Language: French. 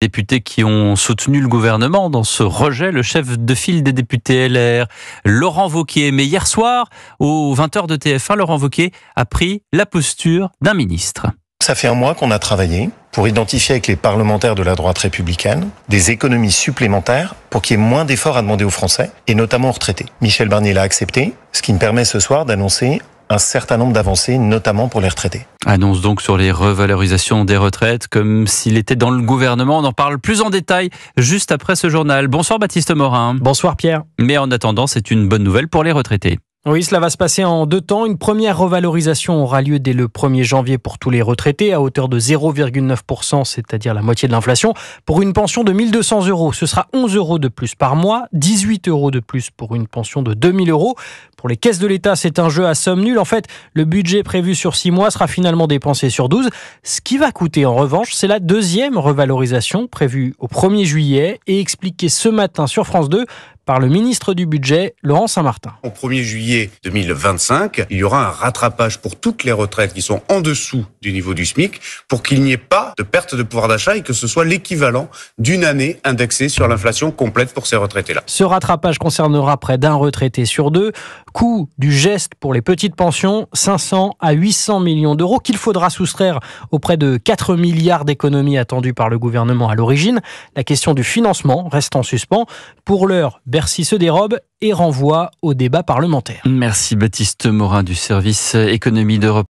Députés qui ont soutenu le gouvernement dans ce rejet, le chef de file des députés LR, Laurent Wauquiez. Mais hier soir, aux 20h de TF1, Laurent Wauquiez a pris la posture d'un ministre. Ça fait un mois qu'on a travaillé pour identifier avec les parlementaires de la droite républicaine des économies supplémentaires pour qu'il y ait moins d'efforts à demander aux Français, et notamment aux retraités. Michel Barnier l'a accepté, ce qui me permet ce soir d'annoncer un certain nombre d'avancées, notamment pour les retraités. Annonce donc sur les revalorisations des retraites, comme s'il était dans le gouvernement. On en parle plus en détail juste après ce journal. Bonsoir Baptiste Morin. Bonsoir Pierre. Mais en attendant, c'est une bonne nouvelle pour les retraités. Oui, cela va se passer en 2 temps. Une première revalorisation aura lieu dès le 1er janvier pour tous les retraités, à hauteur de 0,9%, c'est-à-dire la moitié de l'inflation. Pour une pension de 1 200 €, ce sera 11 € de plus par mois, 18 € de plus pour une pension de 2 000 €. Pour les caisses de l'État, c'est un jeu à somme nulle. En fait, le budget prévu sur 6 mois sera finalement dépensé sur 12. Ce qui va coûter, en revanche, c'est la deuxième revalorisation prévue au 1er juillet et expliquée ce matin sur France 2 par le ministre du Budget, Laurent Saint-Martin. Au 1er juillet 2025, il y aura un rattrapage pour toutes les retraites qui sont en dessous du niveau du SMIC pour qu'il n'y ait pas de perte de pouvoir d'achat et que ce soit l'équivalent d'une année indexée sur l'inflation complète pour ces retraités-là. Ce rattrapage concernera près d'un retraité sur 2. Coût du geste pour les petites pensions, 500 à 800 millions d'euros qu'il faudra soustraire auprès de 4 milliards d'économies attendues par le gouvernement à l'origine. La question du financement reste en suspens. Pour l'heure, Bercy se dérobe et renvoie au débat parlementaire. Merci Baptiste Morin du service économie d'Europe.